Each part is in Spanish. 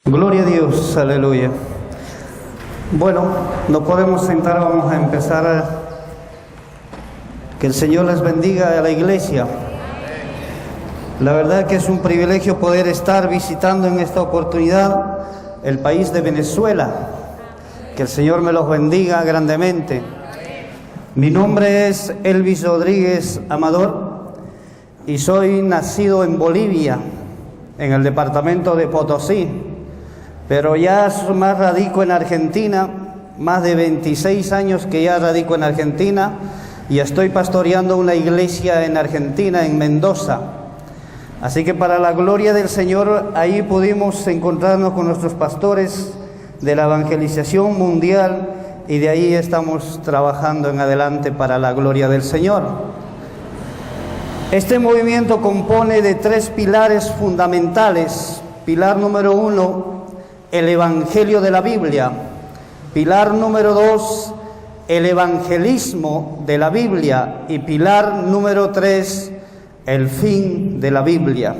Gloria a Dios, aleluya. Bueno, no podemos sentar, vamos a empezar. Que el Señor les bendiga a la iglesia. La verdad que es un privilegio poder estar visitando en esta oportunidad el país de Venezuela. Que el Señor me los bendiga grandemente. Mi nombre es Elvis Rodríguez Amador y soy nacido en Bolivia, en el departamento de Potosí, pero ya más radico en Argentina, más de 26 años que ya radico en Argentina y estoy pastoreando una iglesia en Argentina, en Mendoza. Así que para la gloria del Señor, ahí pudimos encontrarnos con nuestros pastores de la evangelización mundial y de ahí estamos trabajando en adelante para la gloria del Señor. Este movimiento compone de 3 pilares fundamentales. Pilar número 1, el Evangelio de la Biblia. Pilar número 2, el evangelismo de la Biblia. Y pilar número 3, el fin de la Biblia.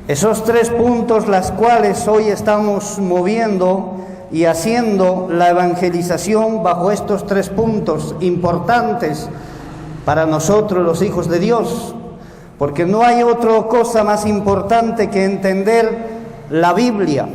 Esos 3 puntos, las cuales hoy estamos moviendo y haciendo la evangelización bajo estos 3 puntos importantes para nosotros los hijos de Dios, porque no hay otra cosa más importante que entender la Biblia,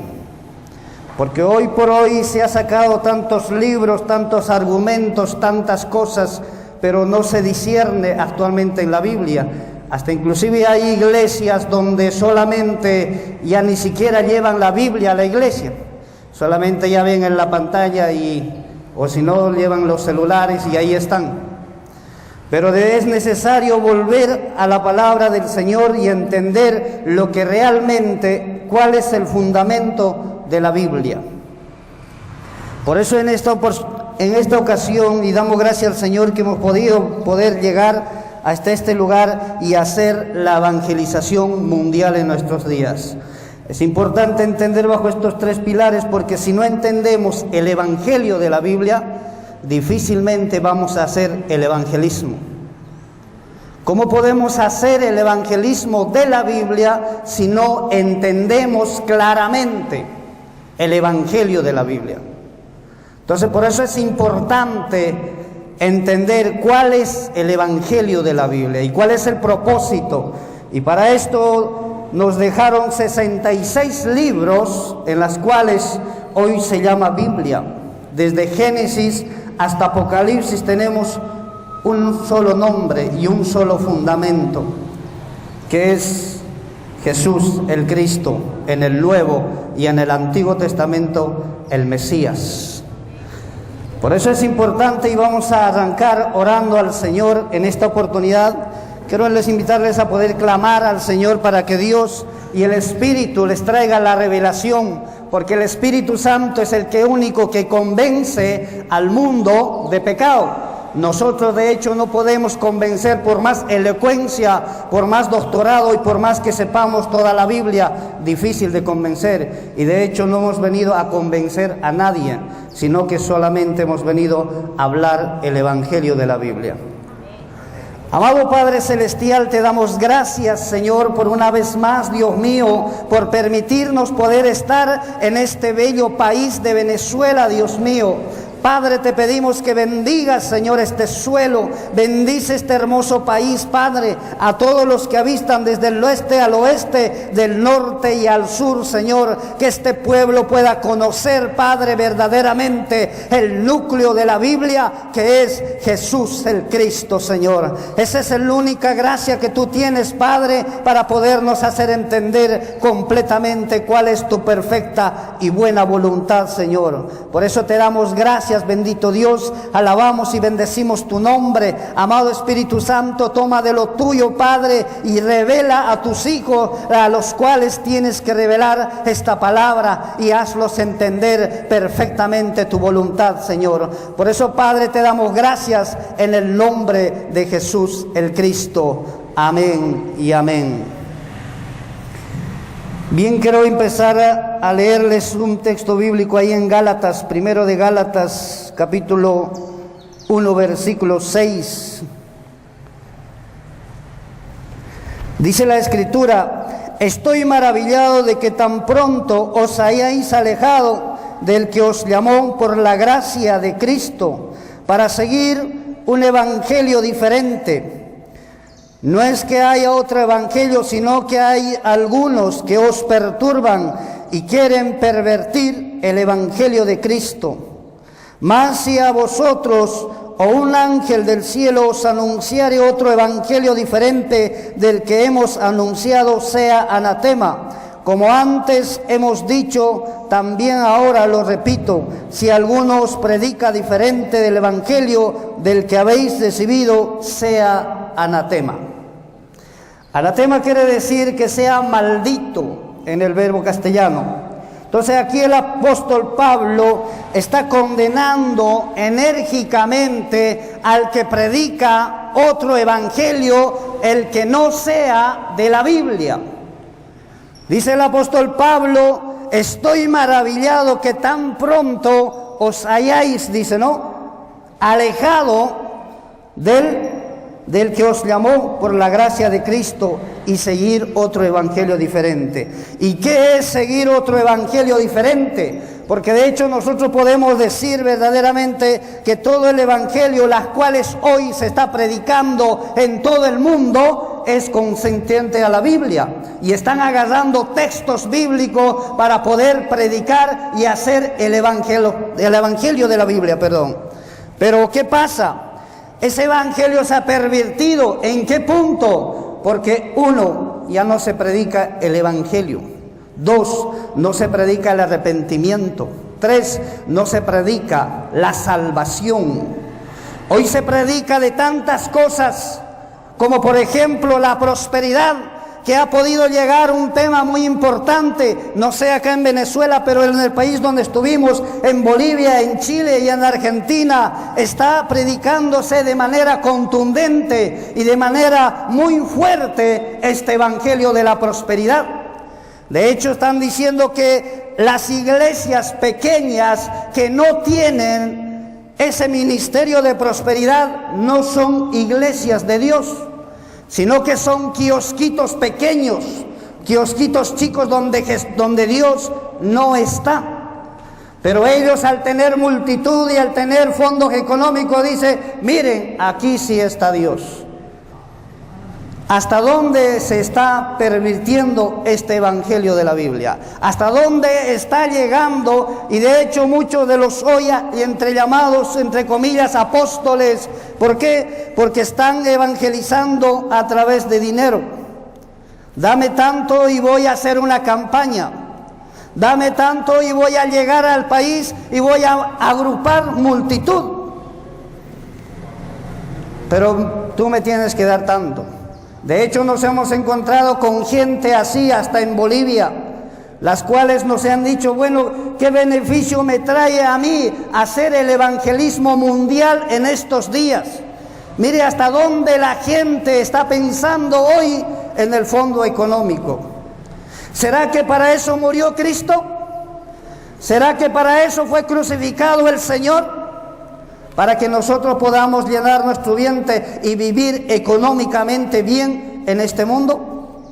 porque hoy por hoy se ha sacado tantos libros, tantos argumentos, tantas cosas, pero no se discierne actualmente en la Biblia. Hasta inclusive hay iglesias donde solamente ya ni siquiera llevan la Biblia a la iglesia, solamente ya ven en la pantalla o si no llevan los celulares y ahí están. Pero es necesario volver a la palabra del Señor y entender lo que realmente, cuál es el fundamento de la Biblia. Por eso en esta ocasión, y damos gracias al Señor que hemos poder llegar hasta este lugar y hacer la evangelización mundial en nuestros días. Es importante entender bajo estos 3 pilares, porque si no entendemos el Evangelio de la Biblia, difícilmente vamos a hacer el evangelismo. ¿Cómo podemos hacer el evangelismo de la Biblia si no entendemos claramente el Evangelio de la Biblia? Entonces, por eso es importante entender cuál es el Evangelio de la Biblia y cuál es el propósito. Y para esto nos dejaron 66 libros en las cuales hoy se llama Biblia. Desde Génesis hasta Apocalipsis tenemos un solo nombre y un solo fundamento, que es Jesús el Cristo, en el Nuevo y en el Antiguo Testamento el Mesías. Por eso es importante y vamos a arrancar orando al Señor en esta oportunidad. Quiero invitarles a poder clamar al Señor para que Dios y el Espíritu les traiga la revelación, porque el Espíritu Santo es el único que convence al mundo de pecado. Nosotros de hecho no podemos convencer, por más elocuencia, por más doctorado y por más que sepamos toda la Biblia, difícil de convencer. Y de hecho no hemos venido a convencer a nadie, sino que solamente hemos venido a hablar el Evangelio de la Biblia. Amado Padre Celestial, te damos gracias, Señor, por una vez más, Dios mío, por permitirnos poder estar en este bello país de Venezuela, Dios mío. Padre, te pedimos que bendigas, Señor, este suelo, bendice este hermoso país, Padre, a todos los que habitan desde el oeste al oeste, del norte y al sur, Señor, que este pueblo pueda conocer, Padre, verdaderamente el núcleo de la Biblia, que es Jesús el Cristo, Señor. Esa es la única gracia que tú tienes, Padre, para podernos hacer entender completamente cuál es tu perfecta y buena voluntad, Señor. Por eso te damos gracias, bendito Dios, alabamos y bendecimos tu nombre. Amado Espíritu Santo, toma de lo tuyo, Padre, y revela a tus hijos, a los cuales tienes que revelar esta palabra, y hazlos entender perfectamente tu voluntad, Señor. Por eso, Padre, te damos gracias en el nombre de Jesús el Cristo. Amén y amén. Bien, quiero empezar a leerles un texto bíblico ahí en Gálatas, primero de Gálatas, capítulo 1, versículo 6. Dice la Escritura: estoy maravillado de que tan pronto os hayáis alejado del que os llamó por la gracia de Cristo para seguir un evangelio diferente. No es que haya otro evangelio, sino que hay algunos que os perturban y quieren pervertir el evangelio de Cristo. Mas si a vosotros o un ángel del cielo os anunciare otro evangelio diferente del que hemos anunciado, sea anatema. Como antes hemos dicho, también ahora lo repito, si alguno os predica diferente del evangelio del que habéis recibido, sea anatema. Anatema quiere decir que sea maldito en el verbo castellano. Entonces aquí el apóstol Pablo está condenando enérgicamente al que predica otro evangelio, el que no sea de la Biblia. Dice el apóstol Pablo, estoy maravillado que tan pronto os hayáis, dice, ¿no?, alejado del que os llamó por la gracia de Cristo y seguir otro evangelio diferente. ¿Y qué es seguir otro evangelio diferente? Porque de hecho nosotros podemos decir verdaderamente que todo el evangelio, las cuales hoy se está predicando en todo el mundo, es consistente a la Biblia, y están agarrando textos bíblicos para poder predicar y hacer el evangelio de la Biblia, Pero ¿qué pasa? Ese evangelio se ha pervertido. ¿En qué punto? Porque uno, ya no se predica el evangelio. 2, no se predica el arrepentimiento. 3, no se predica la salvación. Hoy se predica de tantas cosas, como por ejemplo la prosperidad, que ha podido llegar un tema muy importante, no sé acá en Venezuela, pero en el país donde estuvimos, en Bolivia, en Chile y en Argentina, está predicándose de manera contundente y de manera muy fuerte este evangelio de la prosperidad. De hecho, están diciendo que las iglesias pequeñas que no tienen ese ministerio de prosperidad no son iglesias de Dios, sino que son kiosquitos pequeños, kiosquitos chicos donde Dios no está. Pero ellos, al tener multitud y al tener fondos económicos, dicen, miren, aquí sí está Dios. ¿Hasta dónde se está pervirtiendo este evangelio de la Biblia? ¿Hasta dónde está llegando? Y de hecho muchos de los hoy entre llamados, entre comillas, apóstoles, ¿por qué? Porque están evangelizando a través de dinero. Dame tanto y voy a hacer una campaña. Dame tanto y voy a llegar al país y voy a agrupar multitud. Pero tú me tienes que dar tanto. De hecho, nos hemos encontrado con gente así hasta en Bolivia, las cuales nos han dicho, bueno, ¿qué beneficio me trae a mí hacer el evangelismo mundial en estos días? Mire hasta dónde la gente está pensando hoy en el fondo económico. ¿Será que para eso murió Cristo? ¿Será que para eso fue crucificado el Señor? Para que nosotros podamos llenar nuestro vientre y vivir económicamente bien en este mundo.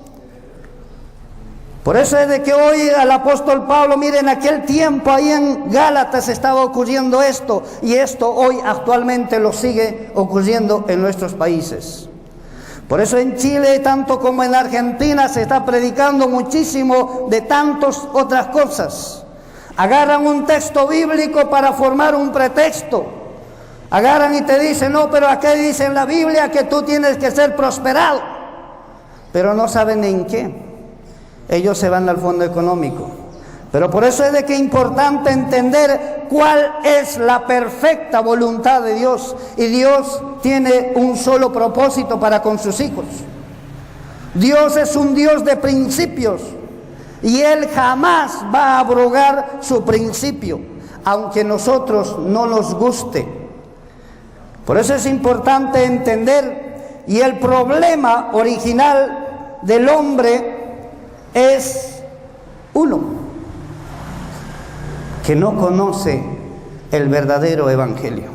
Por eso es de que hoy al apóstol Pablo, miren, en aquel tiempo ahí en Gálatas estaba ocurriendo esto, y esto hoy actualmente lo sigue ocurriendo en nuestros países. Por eso en Chile, tanto como en Argentina, se está predicando muchísimo de tantas otras cosas. Agarran un texto bíblico para formar un pretexto. Agarran y te dicen, no, pero aquí dice en la Biblia que tú tienes que ser prosperado. Pero no saben en qué. Ellos se van al fondo económico. Pero por eso es de que es importante entender cuál es la perfecta voluntad de Dios. Y Dios tiene un solo propósito para con sus hijos. Dios es un Dios de principios. Y Él jamás va a abrogar su principio, aunque a nosotros no nos guste. Por eso es importante entender, y el problema original del hombre es uno, que no conoce el verdadero evangelio,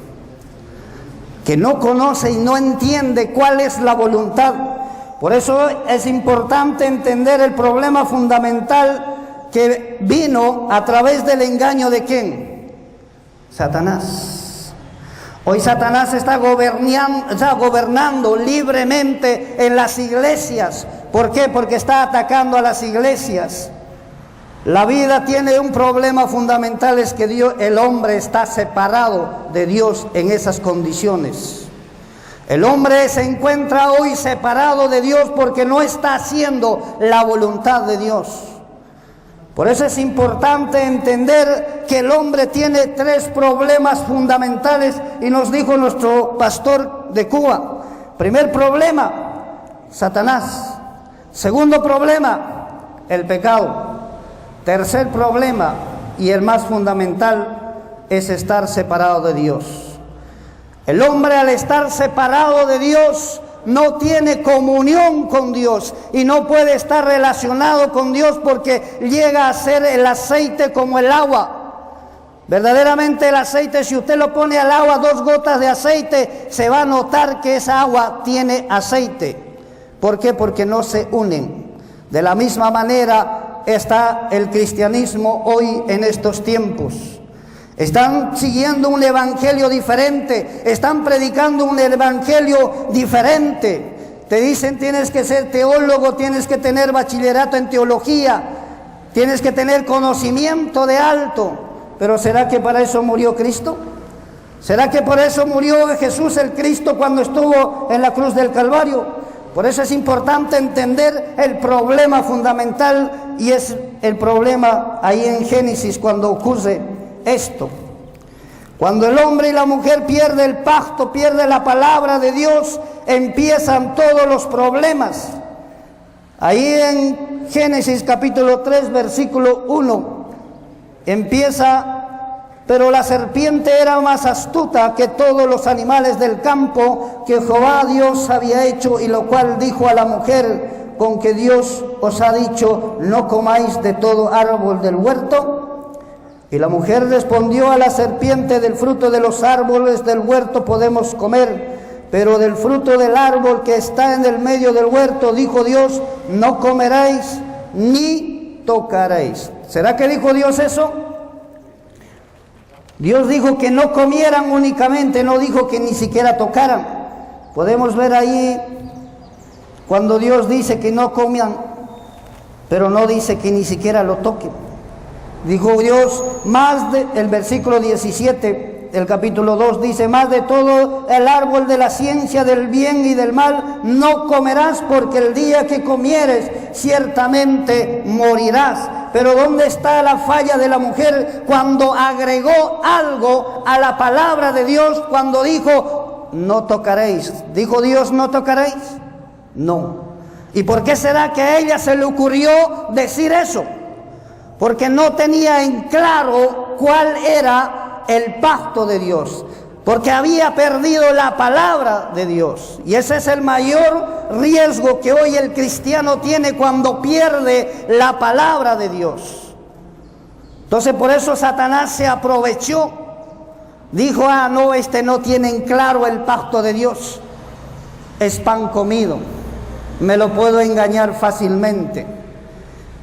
que no conoce y no entiende cuál es la voluntad. Por eso es importante entender el problema fundamental que vino a través del engaño de ¿quién? Satanás. Hoy Satanás está gobernando libremente en las iglesias. ¿Por qué? Porque está atacando a las iglesias. La vida tiene un problema fundamental, es que el hombre está separado de Dios en esas condiciones. El hombre se encuentra hoy separado de Dios porque no está haciendo la voluntad de Dios. Por eso es importante entender que el hombre tiene 3 problemas fundamentales, y nos dijo nuestro pastor de Cuba. Primer problema, Satanás. Segundo problema, el pecado. Tercer problema, y el más fundamental, es estar separado de Dios. El hombre, al estar separado de Dios, no tiene comunión con Dios y no puede estar relacionado con Dios, porque llega a ser el aceite como el agua. Verdaderamente el aceite, si usted lo pone al agua, 2 gotas de aceite, se va a notar que esa agua tiene aceite. ¿Por qué? Porque no se unen. De la misma manera está el cristianismo hoy en estos tiempos. Están siguiendo un evangelio diferente, están predicando un evangelio diferente. Te dicen tienes que ser teólogo, tienes que tener bachillerato en teología, tienes que tener conocimiento de alto. Pero ¿será que para eso murió Cristo? ¿Será que por eso murió Jesús el Cristo cuando estuvo en la cruz del Calvario? Por eso es importante entender el problema fundamental, y es el problema ahí en Génesis cuando ocurre esto. Cuando el hombre y la mujer pierden el pacto, pierden la palabra de Dios, empiezan todos los problemas. Ahí en Génesis capítulo 3, versículo 1, empieza: pero la serpiente era más astuta que todos los animales del campo que Jehová Dios había hecho, y lo cual dijo a la mujer: ¿con que Dios os ha dicho, no comáis de todo árbol del huerto? Y la mujer respondió a la serpiente: del fruto de los árboles del huerto podemos comer, pero del fruto del árbol que está en el medio del huerto, dijo Dios, no comeréis ni tocaréis. ¿Será que dijo Dios eso? Dios dijo que no comieran únicamente, no dijo que ni siquiera tocaran. Podemos ver ahí cuando Dios dice que no coman, pero no dice que ni siquiera lo toquen. Dijo Dios, el versículo 17 del capítulo 2 dice: más de todo el árbol de la ciencia del bien y del mal no comerás, porque el día que comieres ciertamente morirás. Pero ¿dónde está la falla de la mujer cuando agregó algo a la palabra de Dios? Cuando dijo, no tocaréis. ¿Dijo Dios no tocaréis? No. ¿Y por qué será que a ella se le ocurrió decir eso? Porque no tenía en claro cuál era el pacto de Dios, porque había perdido la palabra de Dios. Y ese es el mayor riesgo que hoy el cristiano tiene, cuando pierde la palabra de Dios. Entonces por eso Satanás se aprovechó. Dijo, no, no tiene en claro el pacto de Dios. Es pan comido, me lo puedo engañar fácilmente.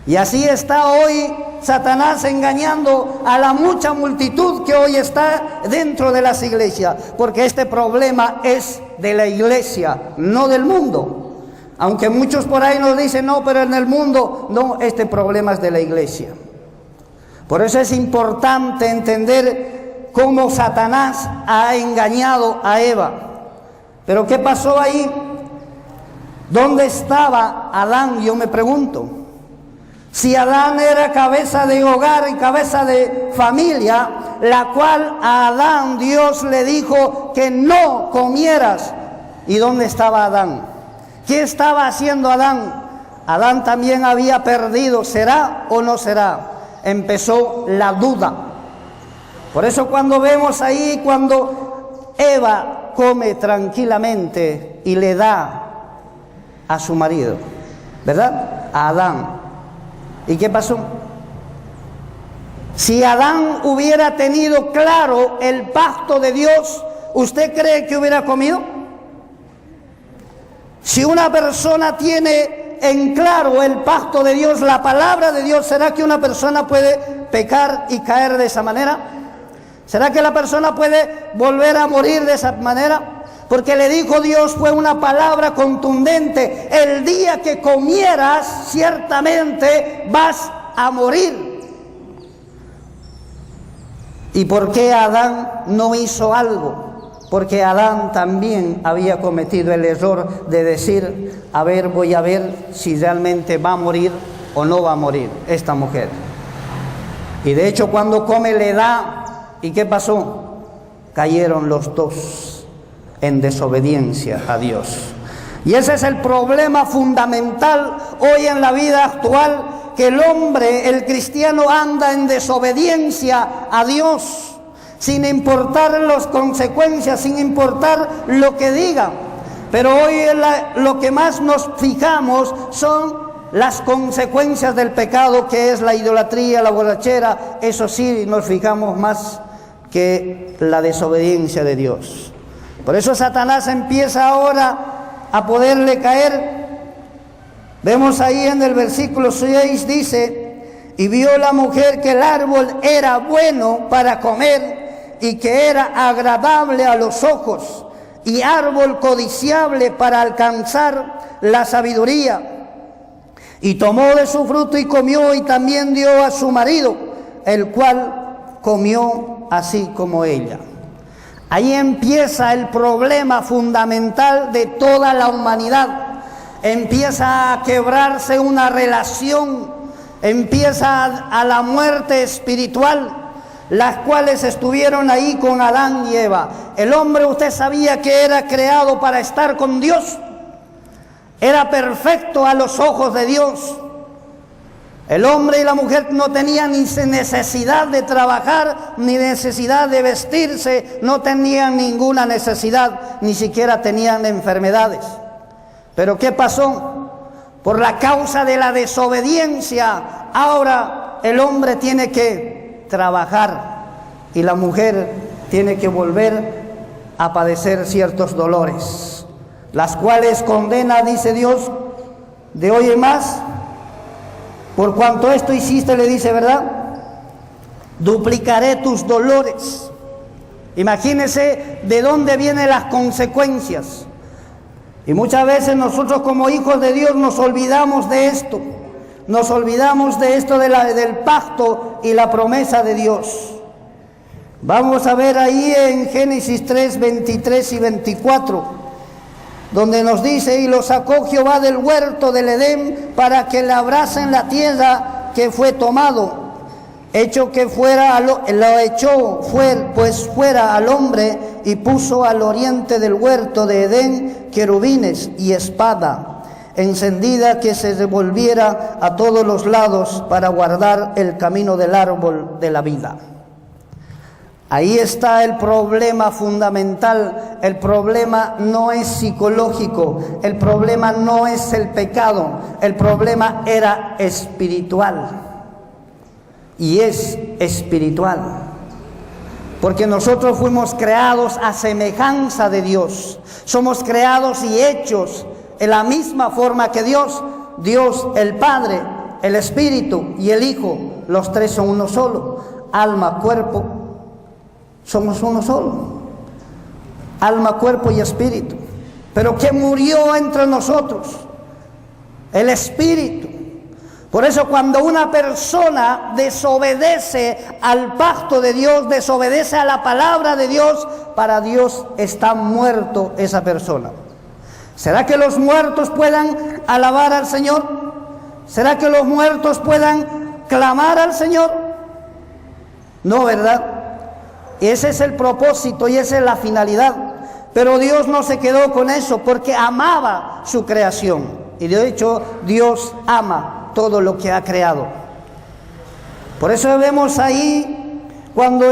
Y así está hoy Satanás engañando a la mucha multitud que hoy está dentro de las iglesias, porque este problema es de la iglesia, no del mundo. Aunque muchos por ahí nos dicen, no, pero en el mundo, no, este problema es de la iglesia. Por eso es importante entender cómo Satanás ha engañado a Eva. Pero ¿qué pasó ahí? ¿Dónde estaba Adán? Yo me pregunto. Si Adán era cabeza de hogar y cabeza de familia, la cual a Adán Dios le dijo que no comieras. ¿Y dónde estaba Adán? ¿Qué estaba haciendo Adán? Adán también había perdido, ¿será o no será? Empezó la duda. Por eso cuando vemos ahí, cuando Eva come tranquilamente y le da a su marido, ¿verdad? A Adán. ¿Y qué pasó? Si Adán hubiera tenido claro el pacto de Dios, ¿usted cree que hubiera comido? Si una persona tiene en claro el pacto de Dios, la palabra de Dios, ¿será que una persona puede pecar y caer de esa manera? ¿Será que la persona puede volver a morir de esa manera? Porque le dijo Dios, fue una palabra contundente: el día que comieras, ciertamente vas a morir. ¿Y por qué Adán no hizo algo? Porque Adán también había cometido el error de decir, a ver, voy a ver si realmente va a morir o no va a morir esta mujer. Y de hecho cuando come le da, ¿y qué pasó? Cayeron los dos en desobediencia a Dios. Y ese es el problema fundamental hoy en la vida actual, que el hombre, el cristiano, anda en desobediencia a Dios, sin importar las consecuencias, sin importar lo que diga. Pero hoy lo que más nos fijamos son las consecuencias del pecado, que es la idolatría, la borrachera. Eso sí, nos fijamos más que la desobediencia de Dios. Por eso Satanás empieza ahora a poderle caer. Vemos ahí en el versículo 6, dice: y vio la mujer que el árbol era bueno para comer, y que era agradable a los ojos, y árbol codiciable para alcanzar la sabiduría. Y tomó de su fruto y comió, y también dio a su marido, el cual comió así como ella. Ahí empieza el problema fundamental de toda la humanidad. Empieza a quebrarse una relación, empieza a la muerte espiritual, las cuales estuvieron ahí con Adán y Eva. El hombre, usted sabía que era creado para estar con Dios, era perfecto a los ojos de Dios. El hombre y la mujer no tenían ni necesidad de trabajar, ni necesidad de vestirse, no tenían ninguna necesidad, ni siquiera tenían enfermedades. Pero ¿qué pasó? Por la causa de la desobediencia, ahora el hombre tiene que trabajar y la mujer tiene que volver a padecer ciertos dolores, las cuales condena, dice Dios, de hoy en más. Por cuanto esto hiciste, le dice, ¿verdad? Duplicaré tus dolores. Imagínese de dónde vienen las consecuencias. Y muchas veces nosotros como hijos de Dios nos olvidamos de esto. Nos olvidamos de esto del pacto y la promesa de Dios. Vamos a ver ahí en Génesis 3, 23 y 24, donde nos dice: y lo sacó Jehová del huerto del Edén para que labrasen la tierra que fue tomado. Lo echó fuera al hombre, y puso al oriente del huerto de Edén querubines y espada encendida que se revolviera a todos los lados para guardar el camino del árbol de la vida. Ahí está el problema fundamental. El problema no es psicológico, el problema no es el pecado, el problema era espiritual. Y es espiritual, porque nosotros fuimos creados a semejanza de Dios. Somos creados y hechos en la misma forma que Dios. Dios, el Padre, el Espíritu y el Hijo, los tres son uno solo. Alma, cuerpo, somos uno solo. Alma, cuerpo y espíritu. Pero ¿qué murió entre nosotros? El espíritu. Por eso cuando una persona desobedece al pacto de Dios, desobedece a la palabra de Dios, para Dios está muerto esa persona. ¿Será que los muertos puedan alabar al Señor? ¿Será que los muertos puedan clamar al Señor? No, ¿verdad? Ese es el propósito y esa es la finalidad. Pero Dios no se quedó con eso, porque amaba su creación. Y de hecho, Dios ama todo lo que ha creado. Por eso vemos ahí, cuando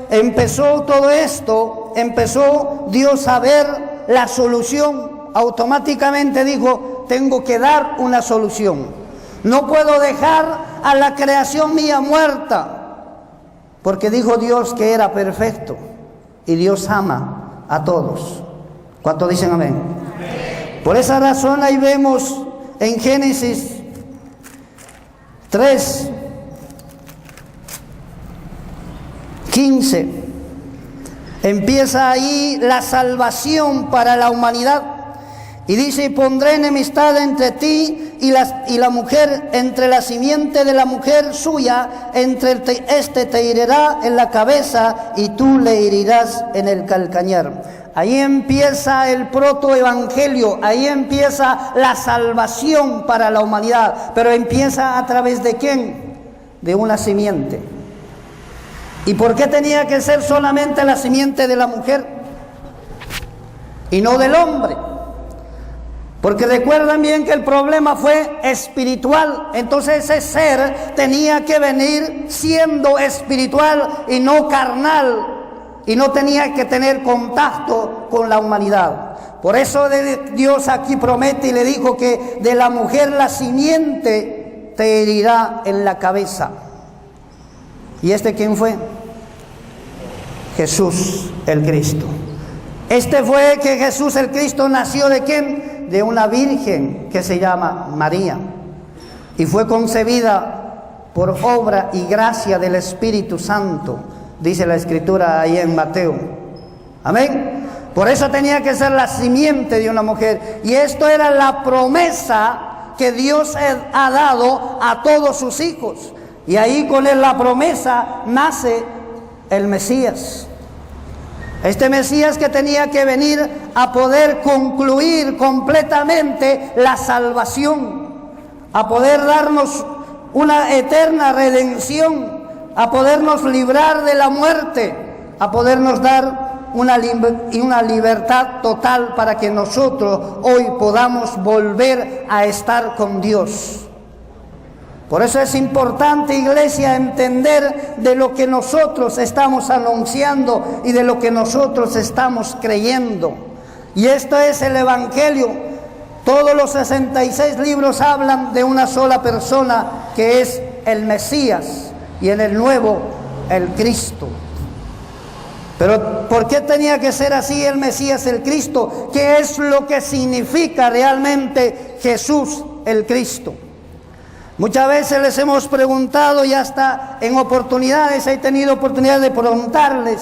empezó todo esto, empezó Dios a ver la solución. Automáticamente dijo: tengo que dar una solución. No puedo dejar a la creación mía muerta, porque dijo Dios que era perfecto y Dios ama a todos. ¿Cuántos dicen amén? Por esa razón ahí vemos en Génesis 3:15, empieza ahí la salvación para la humanidad. Y dice: y pondré enemistad entre ti y la mujer, entre la simiente de la mujer suya, este te herirá en la cabeza y tú le herirás en el calcañar. Ahí empieza el protoevangelio, ahí empieza la salvación para la humanidad. Pero empieza a través de ¿quién? De una simiente. ¿Y por qué tenía que ser solamente la simiente de la mujer y no del hombre? Porque recuerdan bien que el problema fue espiritual. Entonces ese ser tenía que venir siendo espiritual y no carnal, y no tenía que tener contacto con la humanidad. Por eso Dios aquí promete y le dijo que de la mujer la simiente te herirá en la cabeza. ¿Y quién fue? Jesús el Cristo. Fue que Jesús el Cristo nació ¿de quién? De una virgen que se llama María, y fue concebida por obra y gracia del Espíritu Santo, dice la Escritura ahí en Mateo. Amén. Por eso tenía que ser la simiente de una mujer, y esto era la promesa que Dios ha dado a todos sus hijos. Y ahí con la promesa nace el Mesías. Este Mesías que tenía que venir a poder concluir completamente la salvación, a poder darnos una eterna redención, a podernos librar de la muerte, a podernos dar una libertad total para que nosotros hoy podamos volver a estar con Dios. Por eso es importante, iglesia, entender de lo que nosotros estamos anunciando y de lo que nosotros estamos creyendo. Y esto es el Evangelio. Todos los 66 libros hablan de una sola persona, que es el Mesías, y en el Nuevo, el Cristo. Pero ¿por qué tenía que ser así el Mesías, el Cristo? ¿Qué es lo que significa realmente Jesús, el Cristo? Muchas veces les hemos preguntado, y hasta en oportunidades he tenido oportunidad de preguntarles,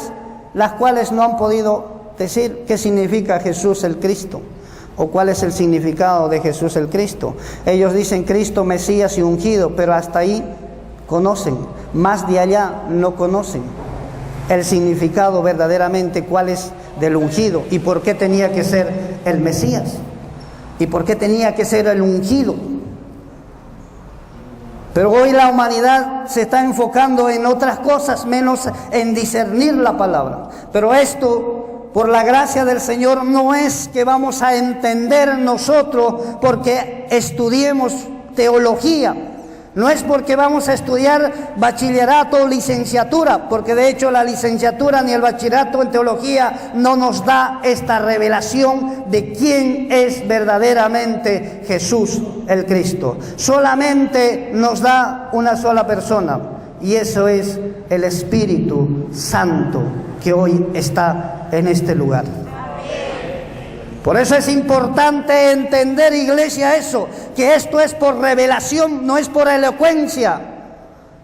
las cuales no han podido decir qué significa Jesús el Cristo, o cuál es el significado de Jesús el Cristo. Ellos dicen Cristo, Mesías y ungido, pero hasta ahí conocen, más de allá no conocen el significado verdaderamente, cuál es del ungido, y por qué tenía que ser el Mesías, y por qué tenía que ser el ungido. Pero hoy la humanidad se está enfocando en otras cosas, menos en discernir la palabra. Pero esto, por la gracia del Señor, no es que vamos a entender nosotros porque estudiemos teología. No es porque vamos a estudiar bachillerato o licenciatura, porque de hecho la licenciatura ni el bachillerato en teología no nos da esta revelación de quién es verdaderamente Jesús el Cristo. Solamente nos da una sola persona, y eso es el Espíritu Santo que hoy está en este lugar. Por eso es importante entender, iglesia, eso, que esto es por revelación, no es por elocuencia,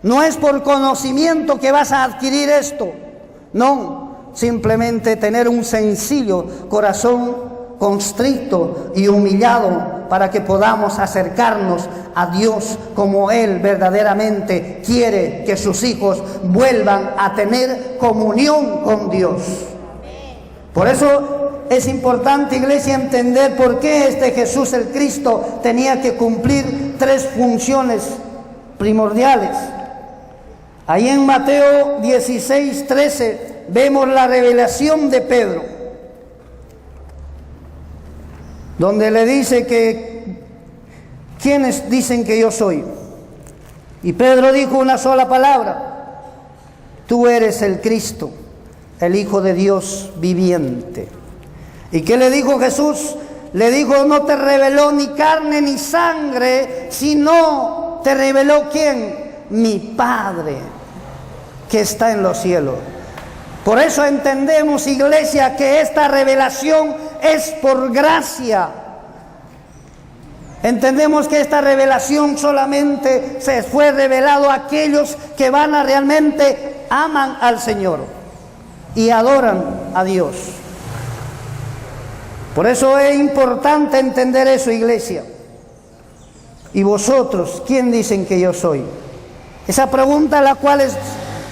no es por conocimiento que vas a adquirir esto. No, simplemente tener un sencillo corazón constricto y humillado para que podamos acercarnos a Dios como Él verdaderamente quiere que sus hijos vuelvan a tener comunión con Dios. Por eso es importante, iglesia, entender por qué Jesús el Cristo tenía que cumplir 3 funciones primordiales. Ahí en Mateo 16:13 vemos la revelación de Pedro, donde le dice que ¿quiénes dicen que yo soy? Y Pedro dijo una sola palabra: tú eres el Cristo, el Hijo de Dios viviente. ¿Y qué le dijo Jesús? Le dijo: no te reveló ni carne ni sangre, sino te reveló ¿quién? Mi Padre que está en los cielos. Por eso entendemos, iglesia, que esta revelación es por gracia. Entendemos que esta revelación solamente se fue revelado a aquellos que realmente aman al Señor y adoran a Dios. Por eso es importante entender eso, iglesia. ¿Y vosotros, quién dicen que yo soy? Esa pregunta la cual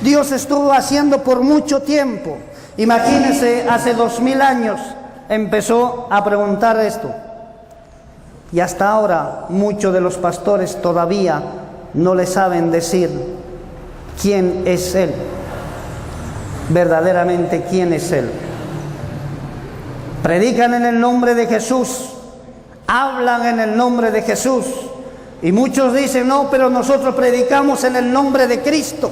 Dios estuvo haciendo por mucho tiempo. Imagínense, hace 2000 años empezó a preguntar esto. Y hasta ahora muchos de los pastores todavía no le saben decir quién es Él. Verdaderamente, quién es Él. Predican en el nombre de Jesús, hablan en el nombre de Jesús. Y muchos dicen, no, pero nosotros predicamos en el nombre de Cristo.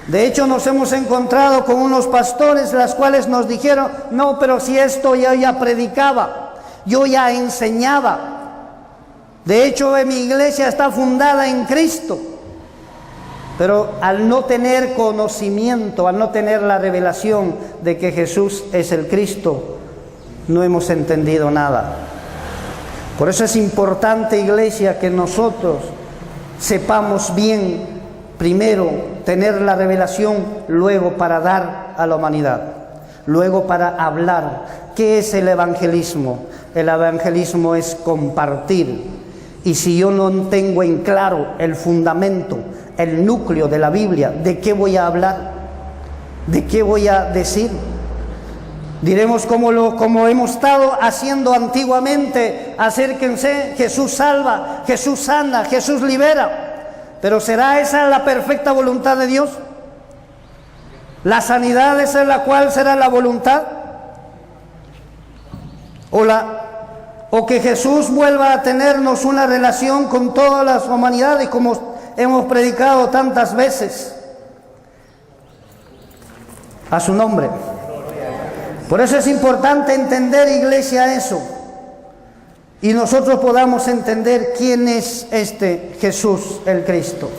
De hecho, nos hemos encontrado con unos pastores, las cuales nos dijeron, no, pero si esto yo ya predicaba, yo ya enseñaba. De hecho, mi iglesia está fundada en Cristo. Pero al no tener conocimiento, al no tener la revelación de que Jesús es el Cristo, no hemos entendido nada. Por eso es importante, iglesia, que nosotros sepamos bien, primero, tener la revelación, luego para dar a la humanidad, luego para hablar. ¿Qué es el evangelismo? El evangelismo es compartir. Y si yo no tengo en claro el fundamento, el núcleo de la Biblia, ¿de qué voy a hablar? ¿De qué voy a decir? Diremos como hemos estado haciendo antiguamente, acérquense, Jesús salva, Jesús sana, Jesús libera. Pero ¿será esa la perfecta voluntad de Dios? ¿La sanidad esa es la cual será la voluntad? ¿O que Jesús vuelva a tenernos una relación con todas las humanidades como hemos predicado tantas veces? A su nombre. Por eso es importante entender, iglesia, eso. Y nosotros podamos entender quién es este Jesús el Cristo.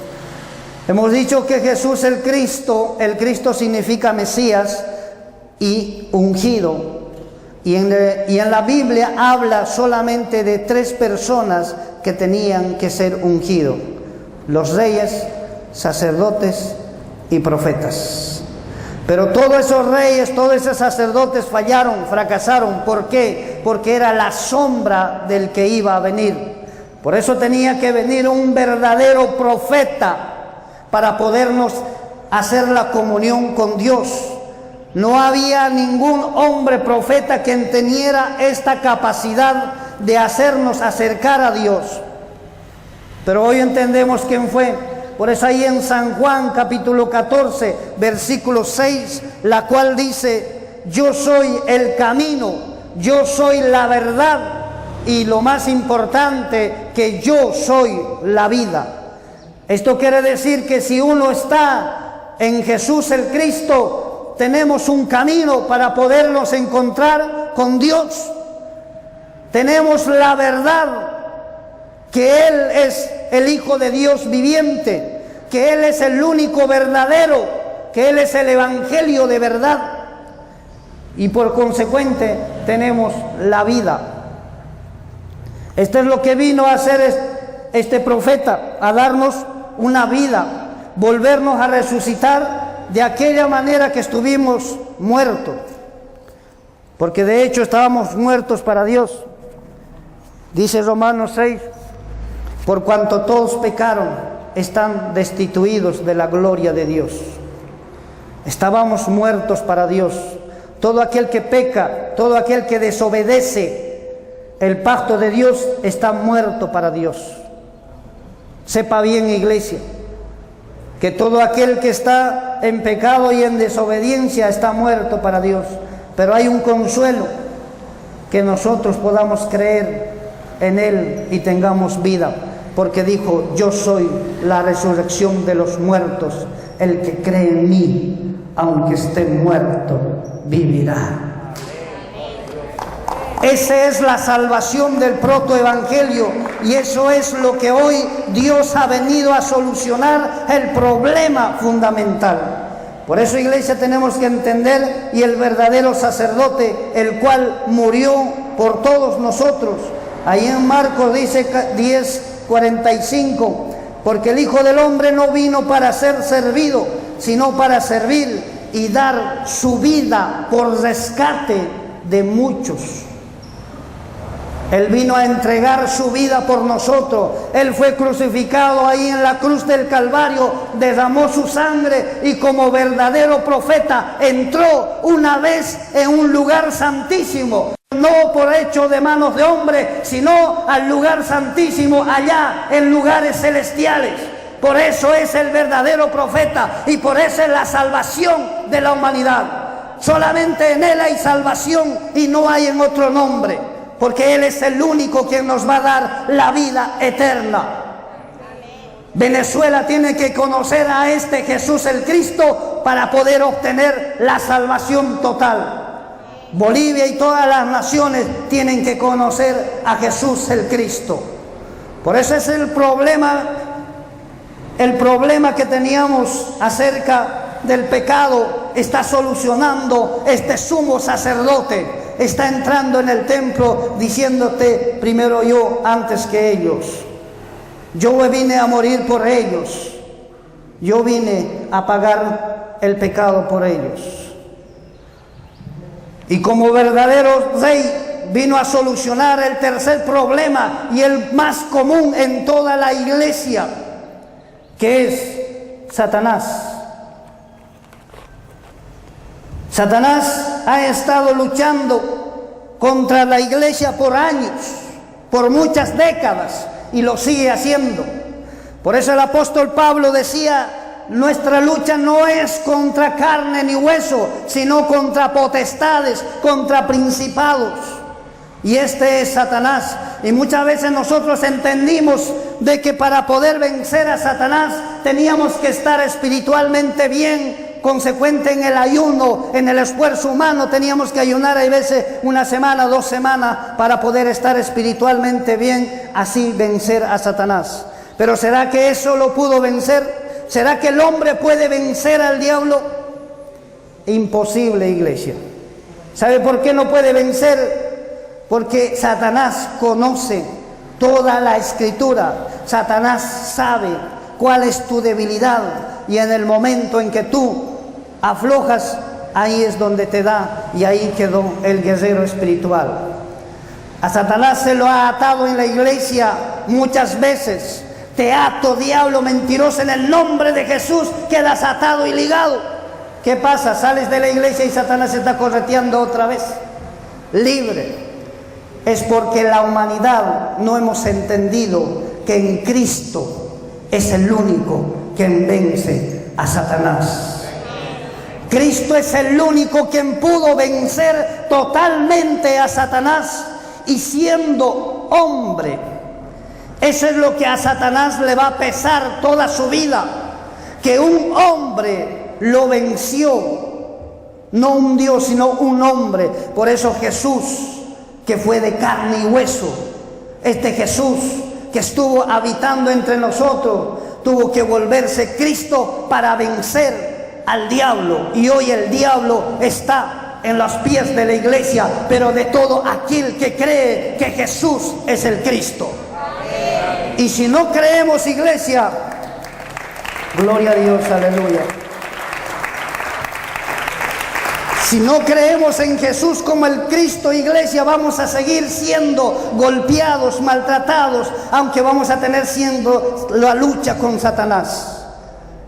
Hemos dicho que Jesús el Cristo significa Mesías y ungido. Y en la Biblia habla solamente de 3 personas que tenían que ser ungidos: los reyes, sacerdotes y profetas. Pero todos esos reyes, todos esos sacerdotes fallaron, fracasaron. ¿Por qué? Porque era la sombra del que iba a venir. Por eso tenía que venir un verdadero profeta para podernos hacer la comunión con Dios. No había ningún hombre profeta que teniera esta capacidad de hacernos acercar a Dios. Pero hoy entendemos quién fue. Por eso ahí en San Juan capítulo 14, versículo 6, la cual dice: yo soy el camino, yo soy la verdad y lo más importante, que yo soy la vida. Esto quiere decir que si uno está en Jesús el Cristo, tenemos un camino para podernos encontrar con Dios. Tenemos la verdad, que Él es el Hijo de Dios viviente, que Él es el único verdadero, que Él es el Evangelio de verdad. Y por consecuente tenemos la vida. Esto es lo que vino a hacer este profeta, a darnos una vida, volvernos a resucitar de aquella manera que estuvimos muertos. Porque de hecho estábamos muertos para Dios. Dice Romanos 6, por cuanto todos pecaron, están destituidos de la gloria de Dios. Estábamos muertos para Dios. Todo aquel que peca, todo aquel que desobedece el pacto de Dios, está muerto para Dios. Sepa bien, iglesia, que todo aquel que está en pecado y en desobediencia está muerto para Dios. Pero hay un consuelo, que nosotros podamos creer en Él y tengamos vida, porque dijo: yo soy la resurrección de los muertos, el que cree en mí, aunque esté muerto, vivirá. Esa es la salvación del protoevangelio, y eso es lo que hoy Dios ha venido a solucionar, el problema fundamental. Por eso, iglesia, tenemos que entender, y el verdadero sacerdote, el cual murió por todos nosotros, Ahí en Marcos dice 10:45, porque el Hijo del Hombre no vino para ser servido, sino para servir y dar su vida por rescate de muchos. Él vino a entregar su vida por nosotros. Él fue crucificado ahí en la cruz del Calvario, derramó su sangre y como verdadero profeta entró una vez en un lugar santísimo. No por hecho de manos de hombre, sino al lugar santísimo, allá en lugares celestiales. Por eso es el verdadero profeta y por eso es la salvación de la humanidad. Solamente en Él hay salvación y no hay en otro nombre, porque Él es el único quien nos va a dar la vida eterna. Venezuela tiene que conocer a este Jesús el Cristo para poder obtener la salvación total. Bolivia y todas las naciones tienen que conocer a Jesús el Cristo. Por eso es el problema que teníamos acerca del pecado. Está solucionando este sumo sacerdote. Está entrando en el templo diciéndote: primero yo antes que ellos. Yo vine a morir por ellos. Yo vine a pagar el pecado por ellos. Y como verdadero rey vino a solucionar el tercer problema y el más común en toda la iglesia, que es Satanás. Satanás ha estado luchando contra la iglesia por años, por muchas décadas, y lo sigue haciendo. Por eso el apóstol Pablo decía: nuestra lucha no es contra carne ni hueso, sino contra potestades, contra principados. Y este es Satanás. Y muchas veces nosotros entendimos de que para poder vencer a Satanás teníamos que estar espiritualmente bien, consecuente en el ayuno, en el esfuerzo humano. Teníamos que ayunar a veces 1 semana, 2 semanas para poder estar espiritualmente bien, así vencer a Satanás. Pero ¿será que eso lo pudo vencer? ¿Será que el hombre puede vencer al diablo? Imposible, iglesia. ¿Sabe por qué no puede vencer? Porque Satanás conoce toda la escritura. Satanás sabe cuál es tu debilidad, y en el momento en que tú aflojas, ahí es donde te da, y ahí quedó el guerrero espiritual. A Satanás se lo ha atado en la iglesia muchas veces. Te ato, diablo mentiroso, en el nombre de Jesús quedas atado y ligado. ¿Qué pasa? Sales de la iglesia y Satanás se está correteando otra vez. Libre. Es porque la humanidad no hemos entendido que en Cristo es el único quien vence a Satanás. Cristo es el único quien pudo vencer totalmente a Satanás, y siendo hombre. Eso es lo que a Satanás le va a pesar toda su vida, que un hombre lo venció, no un Dios, sino un hombre. Por eso Jesús, que fue de carne y hueso, este Jesús que estuvo habitando entre nosotros, tuvo que volverse Cristo para vencer al diablo. Y hoy el diablo está en los pies de la iglesia, pero de todo aquel que cree que Jesús es el Cristo. Y si no creemos, iglesia, gloria a Dios, aleluya. Si no creemos en Jesús como el Cristo, iglesia, vamos a seguir siendo golpeados, maltratados, aunque vamos a tener siendo la lucha con Satanás.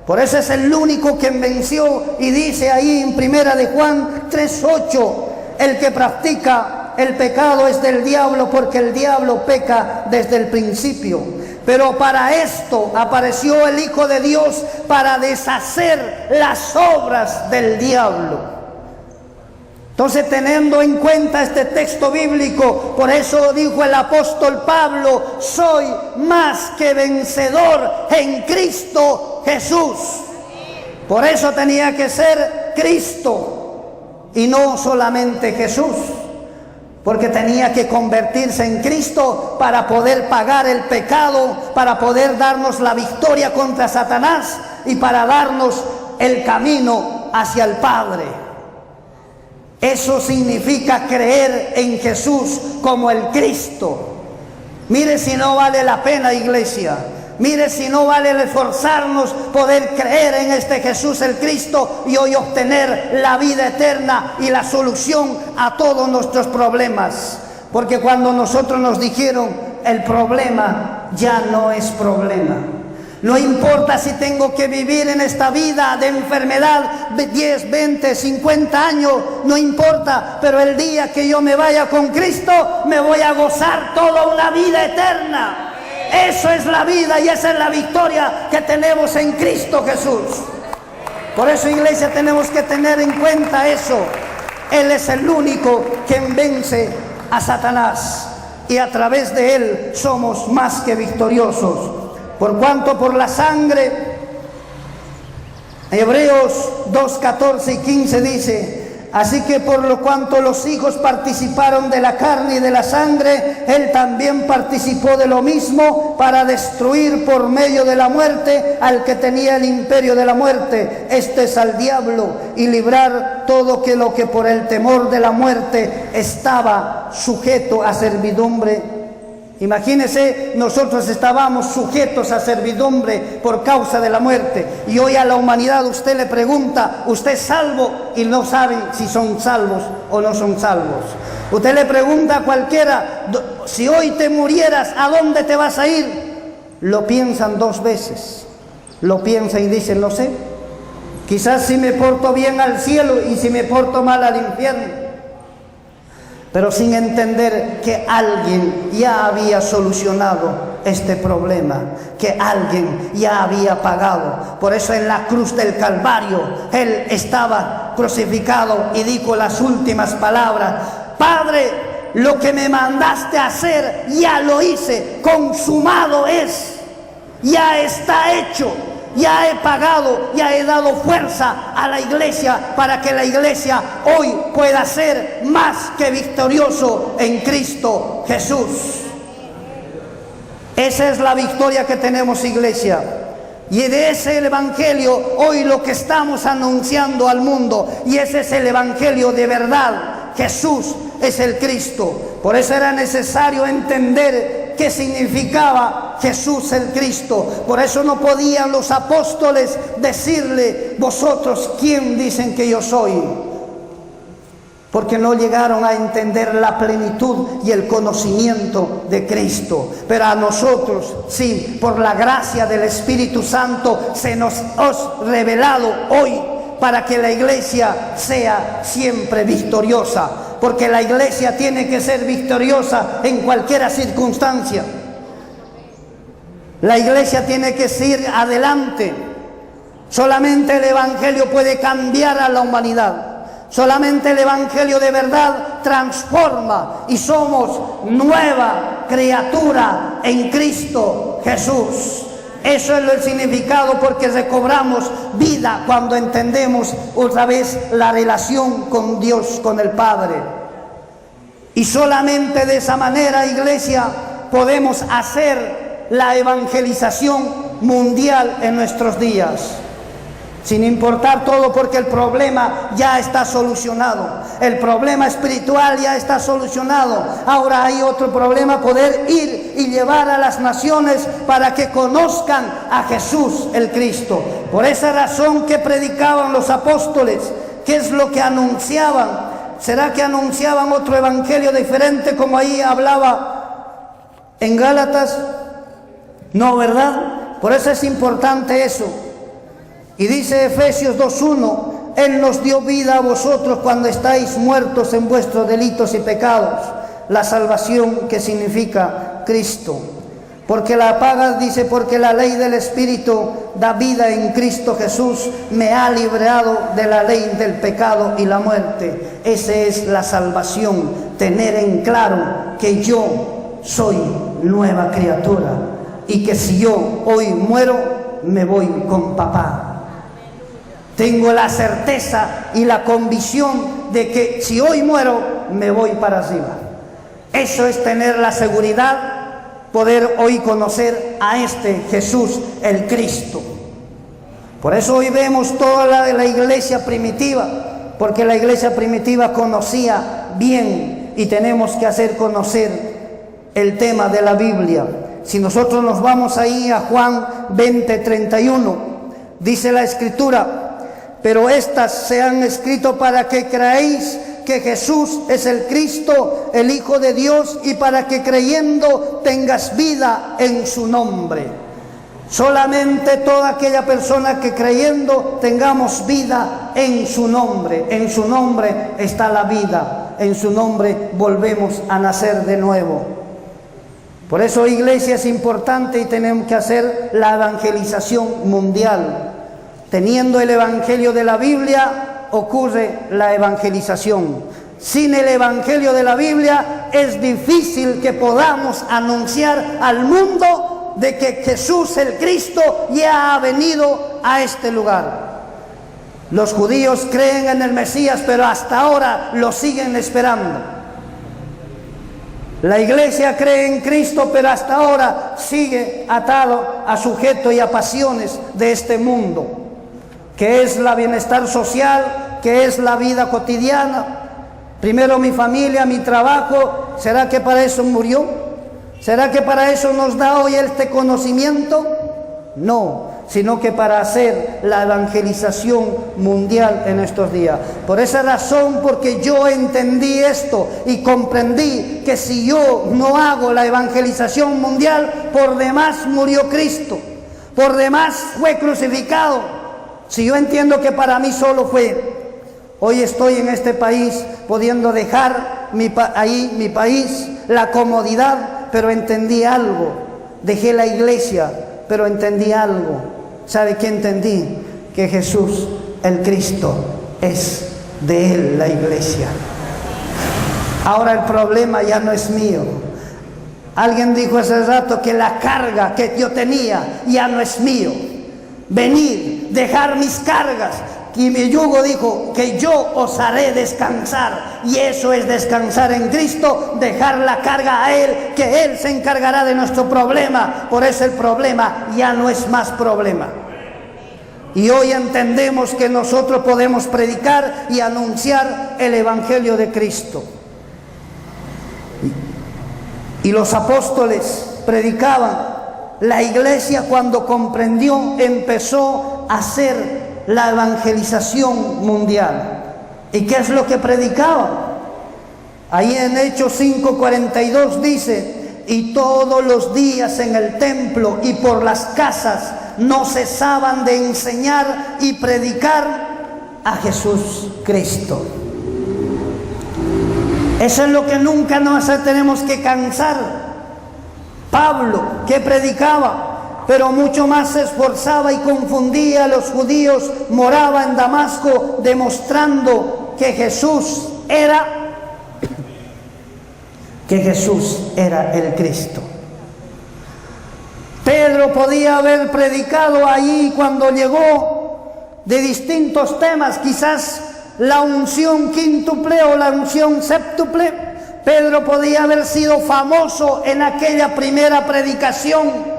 Por eso es el único que venció, y dice ahí en 1 de Juan 3:8, el que practica el pecado es del diablo, porque el diablo peca desde el principio. Pero para esto apareció el Hijo de Dios, para deshacer las obras del diablo. Entonces, teniendo en cuenta este texto bíblico, por eso dijo el apóstol Pablo: soy más que vencedor en Cristo Jesús. Por eso tenía que ser Cristo y no solamente Jesús, porque tenía que convertirse en Cristo para poder pagar el pecado, para poder darnos la victoria contra Satanás y para darnos el camino hacia el Padre. Eso significa creer en Jesús como el Cristo. Mire si no vale la pena, iglesia. Mire si no vale el esforzarnos poder creer en este Jesús el Cristo y hoy obtener la vida eterna y la solución a todos nuestros problemas. Porque cuando nosotros nos dijeron, el problema ya no es problema. No importa si tengo que vivir en esta vida de enfermedad de 10, 20, 50 años, no importa, pero el día que yo me vaya con Cristo, me voy a gozar toda una vida eterna. Eso es la vida y esa es la victoria que tenemos en Cristo Jesús. Por eso, iglesia, tenemos que tener en cuenta eso. Él es el único que vence a Satanás y a través de él somos más que victoriosos. Por cuanto por la sangre, Hebreos 2, 14 y 15 dice: así que por lo cuanto los hijos participaron de la carne y de la sangre, él también participó de lo mismo para destruir por medio de la muerte al que tenía el imperio de la muerte, este es al diablo, y librar todo lo que por el temor de la muerte estaba sujeto a servidumbre. Imagínense, nosotros estábamos sujetos a servidumbre por causa de la muerte, y hoy a la humanidad usted le pregunta, ¿usted es salvo? Y no sabe si son salvos o no son salvos. Usted le pregunta a cualquiera, si hoy te murieras, ¿a dónde te vas a ir? Lo piensan 2 veces, lo piensan y dicen, no sé, quizás si me porto bien al cielo y si me porto mal al infierno. Pero sin entender que alguien ya había solucionado este problema, que alguien ya había pagado. Por eso en la cruz del Calvario, él estaba crucificado y dijo las últimas palabras: Padre, lo que me mandaste a hacer, ya lo hice, consumado es, ya está hecho. Ya he pagado, ya he dado fuerza a la iglesia para que la iglesia hoy pueda ser más que victorioso en Cristo Jesús. Esa es la victoria que tenemos, iglesia. Y de ese evangelio hoy lo que estamos anunciando al mundo, y ese es el evangelio de verdad. Jesús es el Cristo. Por eso era necesario entender qué significaba Jesús el Cristo. Por eso no podían los apóstoles decirle: vosotros, ¿quién dicen que yo soy? Porque no llegaron a entender la plenitud y el conocimiento de Cristo. Pero a nosotros, sí, por la gracia del Espíritu Santo, se nos ha revelado hoy para que la iglesia sea siempre victoriosa. Porque la iglesia tiene que ser victoriosa en cualquier circunstancia. La iglesia tiene que ir adelante. Solamente el evangelio puede cambiar a la humanidad. Solamente el evangelio de verdad transforma y somos nueva criatura en Cristo Jesús. Eso es el significado, porque recobramos vida cuando entendemos otra vez la relación con Dios, con el Padre. Y solamente de esa manera, iglesia, podemos hacer la evangelización mundial en nuestros días. Sin importar todo, porque el problema ya está solucionado. El problema espiritual ya está solucionado. Ahora hay otro problema: poder ir y llevar a las naciones para que conozcan a Jesús el Cristo. Por esa razón que predicaban los apóstoles, ¿qué es lo que anunciaban? ¿Será que anunciaban otro evangelio diferente como ahí hablaba en Gálatas? No, ¿verdad? Por eso es importante eso. Y dice Efesios 2:1: Él nos dio vida a vosotros cuando estáis muertos en vuestros delitos y pecados. La salvación que significa Cristo. Porque la paga, dice, porque la ley del Espíritu da vida en Cristo Jesús, me ha librado de la ley del pecado y la muerte. Esa es la salvación, tener en claro que yo soy nueva criatura y que si yo hoy muero, me voy con papá. Tengo la certeza y la convicción de que si hoy muero, me voy para arriba. Eso es tener la seguridad, poder hoy conocer a este Jesús el Cristo. Por eso hoy vemos toda la iglesia primitiva, porque la iglesia primitiva conocía bien, y tenemos que hacer conocer el tema de la Biblia. Si nosotros nos vamos ahí a Juan 20:31, dice la Escritura: pero estas se han escrito para que creáis que Jesús es el Cristo, el Hijo de Dios, y para que creyendo tengas vida en su nombre. Solamente toda aquella persona que creyendo tengamos vida en su nombre. En su nombre está la vida. En su nombre volvemos a nacer de nuevo. Por eso, iglesia, es importante y tenemos que hacer la evangelización mundial. Teniendo el evangelio de la Biblia, ocurre la evangelización. Sin el evangelio de la Biblia es difícil que podamos anunciar al mundo de que Jesús el Cristo ya ha venido a este lugar. Los judíos creen en el Mesías, pero hasta ahora lo siguen esperando. La iglesia cree en Cristo, pero hasta ahora sigue atado a sujeto y a pasiones de este mundo, que es la bienestar social, que es la vida cotidiana. Primero mi familia, mi trabajo. ¿Será que para eso murió? ¿Será que para eso nos da hoy este conocimiento? No, sino que para hacer la evangelización mundial en estos días. Por esa razón, porque yo entendí esto y comprendí que si yo no hago la evangelización mundial, por demás murió Cristo, por demás fue crucificado. Si yo entiendo que para mí solo fue, hoy estoy en este país pudiendo dejar mi país, la comodidad, pero entendí algo. Dejé la iglesia, pero entendí algo. ¿Sabe qué entendí? Que Jesús, el Cristo, es de Él la iglesia. Ahora el problema ya no es mío. Alguien dijo hace rato que la carga que yo tenía ya no es mío. Venir, dejar mis cargas. Y mi yugo, dijo, que yo os haré descansar. Y eso es descansar en Cristo, dejar la carga a Él, que Él se encargará de nuestro problema. Por eso el problema ya no es más problema. Y hoy entendemos que nosotros podemos predicar y anunciar el Evangelio de Cristo. Y los apóstoles predicaban. La iglesia, cuando comprendió, empezó a hacer la evangelización mundial. ¿Y qué es lo que predicaban? Ahí en Hechos 5:42 dice: y todos los días en el templo y por las casas no cesaban de enseñar y predicar a Jesús Cristo. Eso es lo que nunca nos tenemos que cansar. Pablo, que predicaba, pero mucho más se esforzaba y confundía a los judíos, moraba en Damasco, demostrando que Jesús era el Cristo. Pedro podía haber predicado allí cuando llegó de distintos temas, quizás la unción quíntuple o la unción séptuple. Pedro podía haber sido famoso en aquella primera predicación.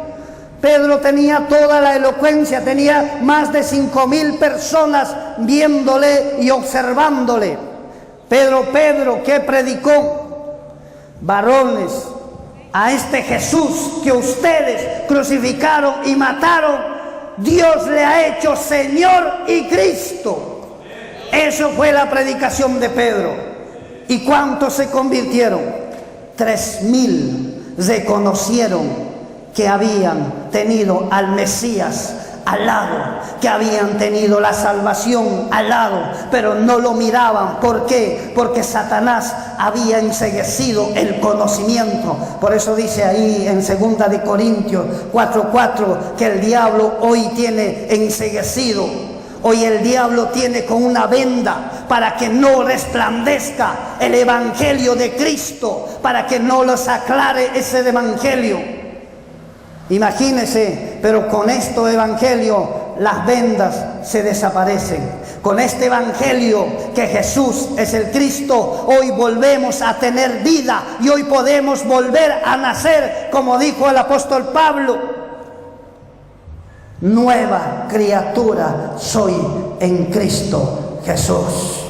Pedro tenía toda la elocuencia, tenía más de 5,000 personas viéndole y observándole. Pedro, que predicó: varones, a este Jesús que ustedes crucificaron y mataron, Dios le ha hecho Señor y Cristo. Eso fue la predicación de Pedro. ¿Y cuántos se convirtieron? 3,000 reconocieron que habían tenido al Mesías al lado, que habían tenido la salvación al lado, pero no lo miraban. ¿Por qué? Porque Satanás había enceguecido el conocimiento. Por eso dice ahí en 2 de Corintios 4:4 que el diablo hoy tiene enceguecido. Hoy el diablo tiene con una venda para que no resplandezca el Evangelio de Cristo, para que no los aclare ese Evangelio. Imagínense, pero con este Evangelio las vendas se desaparecen. Con este Evangelio que Jesús es el Cristo, hoy volvemos a tener vida y hoy podemos volver a nacer, como dijo el apóstol Pablo: nueva criatura soy en Cristo Jesús.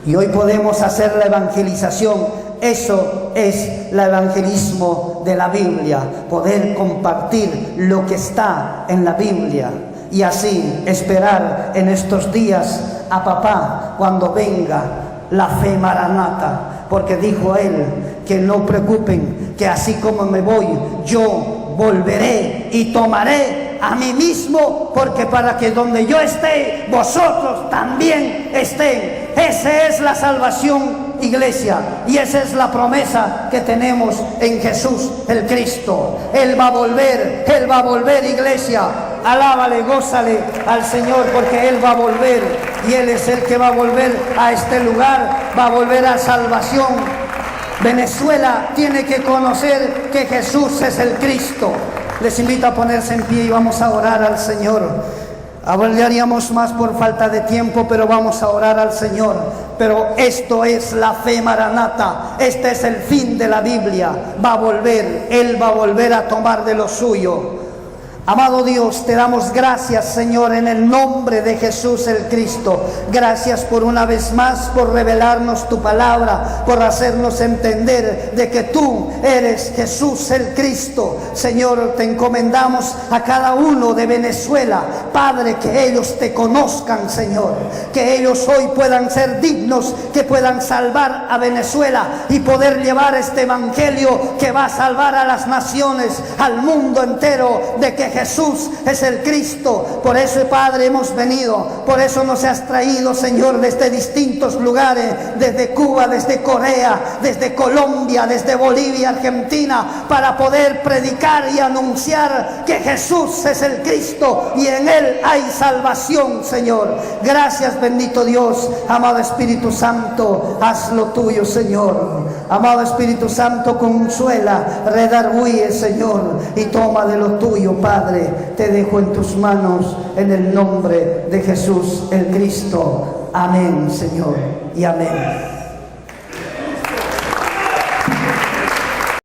Y hoy podemos hacer la evangelización Eso es el evangelismo de la Biblia, poder compartir lo que está en la Biblia y así esperar en estos días a papá cuando venga la fe maranata, porque dijo él que no preocupen, que así como me voy, yo volveré y tomaré a mí mismo, porque para que donde yo esté, vosotros también estén. Esa es la salvación, iglesia, y esa es la promesa que tenemos en Jesús el Cristo. Él va a volver, iglesia. Alábale, gózale al Señor, porque Él va a volver, y Él es el que va a volver a este lugar, va a volver a salvación. Venezuela tiene que conocer que Jesús es el Cristo. Les invito a ponerse en pie y vamos a orar al Señor. Hablaríamos más por falta de tiempo, pero vamos a orar al Señor. Pero esto es la fe maranata, este es el fin de la Biblia. Va a volver, Él va a volver a tomar de lo suyo. Amado Dios, te damos gracias, Señor, en el nombre de Jesús el Cristo. Gracias por una vez más, por revelarnos tu palabra, por hacernos entender de que tú eres Jesús el Cristo. Señor, te encomendamos a cada uno de Venezuela. Padre, que ellos te conozcan, Señor. Que ellos hoy puedan ser dignos, que puedan salvar a Venezuela y poder llevar este evangelio que va a salvar a las naciones, al mundo entero, de que Jesús es el Cristo. Por eso, Padre, hemos venido, por eso nos has traído, Señor, desde distintos lugares, desde Cuba, desde Corea, desde Colombia, desde Bolivia, Argentina, para poder predicar y anunciar que Jesús es el Cristo y en Él hay salvación, Señor. Gracias, bendito Dios. Amado Espíritu Santo, haz lo tuyo, Señor. Amado Espíritu Santo, consuela, redarguye, Señor, y toma de lo tuyo, Padre. Te dejo en tus manos en el nombre de Jesús el Cristo. Amén, Señor, y amén.